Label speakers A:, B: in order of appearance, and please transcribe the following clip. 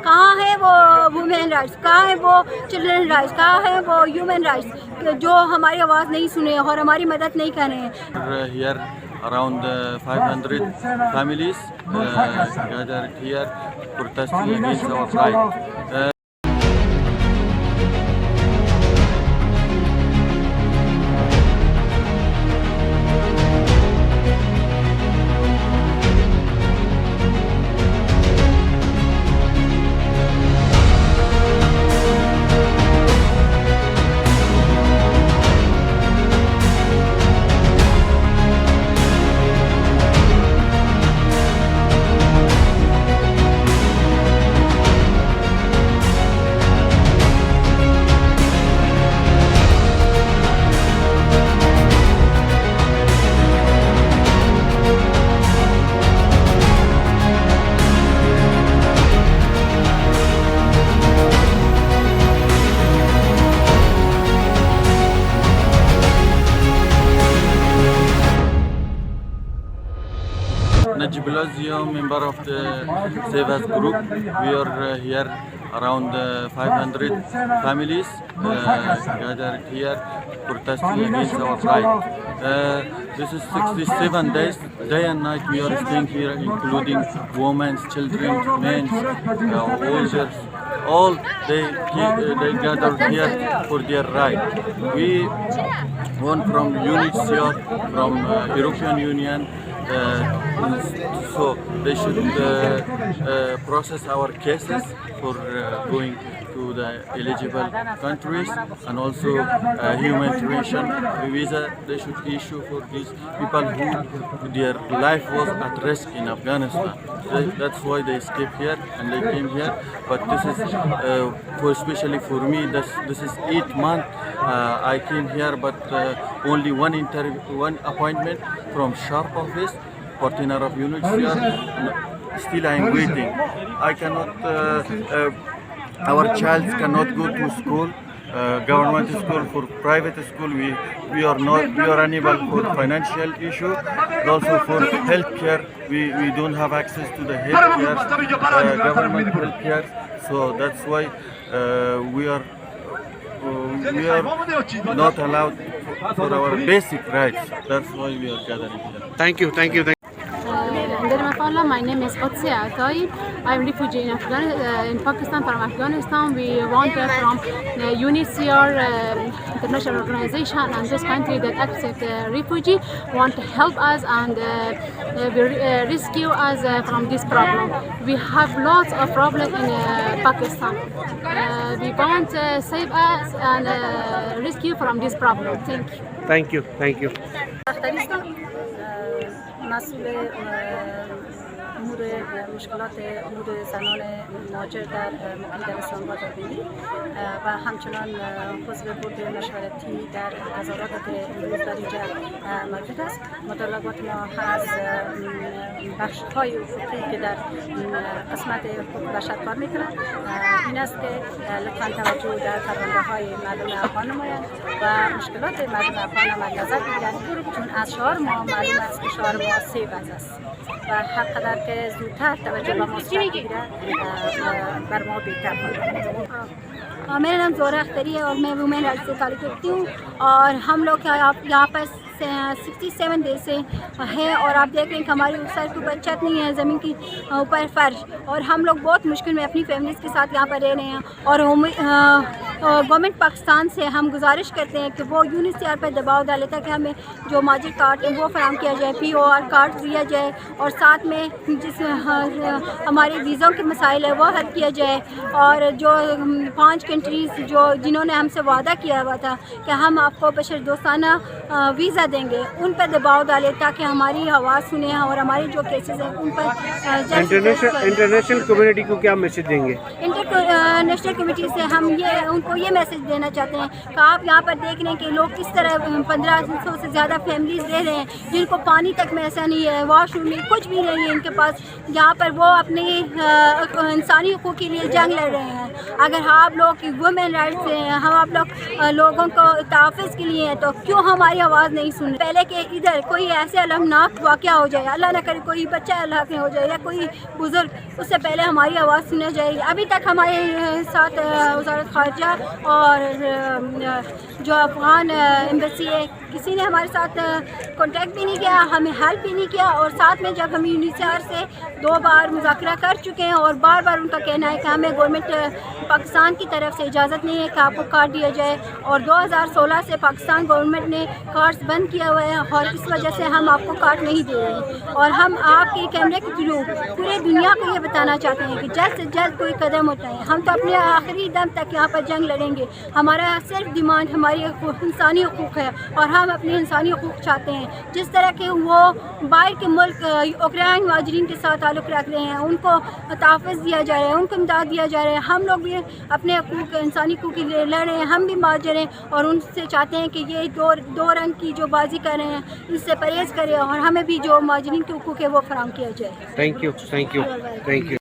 A: कहाँ है वो वुमेन राइट्स, कहाँ है वो चिल्ड्रन राइट्स, कहाँ है वो ह्यूमन राइट्स जो हमारी आवाज़ नहीं सुने और हमारी मदद नहीं कर रहे हैं।
B: Here around 500 families gathered here protesting against our right. Najib Lazio, member of the Save Us group. We are here around 500 families gathered here protesting against our right. This is 67 days, day and night we are staying here, including women, children, men, older. All they gather here for their right. We want from UNHCR, from European Union, so they should process our cases for going to the eligible countries, and also humanitarian visa they should issue for these people who their life was at risk in Afghanistan. That's why they escaped here and they came here. But this is especially for me, this is 8 months I came here, but only one appointment from Sharp office, partner of UNHCR. Still I am waiting. I cannot, our child cannot go to school, government school. For private school we are unable for financial issue. Also for health care we don't have access to the health care, government health care. So that's why we are not allowed for our basic rights. That's why we are gathering here.
C: Thank you.
D: My name is Otsi Atai. I'm refugee in Pakistan, from Afghanistan. We want from UNHCR, international organization, and this country that accept refugee want to help us and rescue us from this problem. We have lots of problems in Pakistan. We want save us and rescue from this problem. Thank you.
C: Thank you.
A: مسئول امور مشکلات امور زنان مهاجر در مقیم در اسلام آباد و همچنان حزب board مشورتی در تظاهرات امروز در اینجا موجود است. مطالبات ما از بخش‌های افقی که در قسمت حقوق بشر کار می‌کنند این است که لطفاً توجه در پرونده‌های مردم افغان نمایند و مشکلات مردم افغان هم نظر بگیرند، چون از شعار ما معلوم است که شعار ما سیو است و هر قدر که زودتر توجه به ما صورت بگیره بر ما بهتر होगा। मेरा नाम जोरा अख्तरी है और मैं वुमेन राइट्स से ताल्लुक़ रखती हूँ और हम लोग यहाँ पर 67 डेज से है और आप देख रहे हैं कि हमारी सर के ऊपर छत नहीं है, ज़मीन की ऊपर फर्श, और हम लोग बहुत मुश्किल में अपनी फैमिलीज़ के साथ यहाँ पर रह रहे हैं। और गवर्नमेंट पाकिस्तान से हम गुजारिश करते हैं कि वो UNHCR पर दबाव डाले ताकि हमें जो माजिर कार्ड है वो फराम किया जाए, POR कार्ड दिया जाए और साथ में जिस हमारे वीज़ों के मसाइल है वो हल किया जाए। और जो 5 कंट्रीज़ जिन्होंने हमसे वादा किया हुआ था कि हम आपको बशर दोस्ताना वीज़ा देंगे, उन पर दबाव डाले ताकि हमारी आवाज़ सुने और हमारे जो केसेस हैं उन पर
C: इंटरनेशनल कम्युनिटी को क्या मैसेज देंगे?
A: इंटरनेशनल कम्युनिटी से हम ये उनको کو یہ میسج دینا چاہتے ہیں کہ آپ یہاں پر دیکھ رہے ہیں کہ لوگ کس طرح 1500 سے زیادہ فیملیز رہ رہے ہیں جن کو پانی تک میسر نہیں ہے, واش روم نہیں, کچھ بھی نہیں ہے ان کے پاس. یہاں پر وہ اپنی انسانی حقوق کے لیے جنگ لڑ رہے ہیں. اگر آپ لوگ وومن رائٹس ہیں, ہم آپ لوگ لوگوں کو تحفظ کے لیے ہیں, تو کیوں ہماری آواز نہیں سن رہے؟ پہلے کہ ادھر کوئی ایسے المناک واقعہ ہو جائے, اللہ نہ کرے کوئی بچہ ہلاک ہو جائے یا کوئی بزرگ, اس سے پہلے ہماری آواز سنی جائے گی. ابھی تک ہمارے ساتھ وزارت خارجہ اور جو افغان ایمبیسی ہے, کسی نے ہمارے ساتھ کانٹیکٹ بھی نہیں کیا, ہمیں ہیلپ بھی نہیں کیا. اور ساتھ میں جب ہم UNHCR سے 2 بار مذاکرہ کر چکے ہیں اور بار بار ان کا کہنا ہے کہ ہمیں گورنمنٹ پاکستان کی طرف سے اجازت نہیں ہے کہ آپ کو کارڈ دیا جائے, اور 2016 سے پاکستان گورنمنٹ نے کارڈز بند کیا ہوا ہے, اور اس وجہ سے ہم آپ کو کارڈ نہیں دے رہے. اور ہم آپ کے کیمرے کے تھرو پورے دنیا کو یہ بتانا چاہتے ہیں کہ جلد سے جلد کوئی قدم اٹھائیں. ہم تو اپنے آخری دم تک یہاں پر جنگ لڑیں گے. ہمارا صرف ڈیمانڈ ہماری انسانی حقوق ہے, اور ہم اپنے انسانی حقوق چاہتے ہیں. جس طرح کہ وہ باہر کے ملک اوکرائن مہاجرین کے ساتھ تعلق رکھ رہے ہیں, ان کو تحفظ دیا جا رہا ہے, ان کو امداد دیا جا رہا ہے, ہم لوگ بھی اپنے حقوق انسانی حقوق کے لیے لڑ رہے ہیں. ہم بھی مہاجر ہیں اور ان سے چاہتے ہیں کہ یہ دو رنگ کی جو بازی کر رہے ہیں اس سے پرہیز کریں, اور ہمیں بھی جو مہاجرین کے حقوق ہے وہ فراہم کیا جائے.
C: Thank you.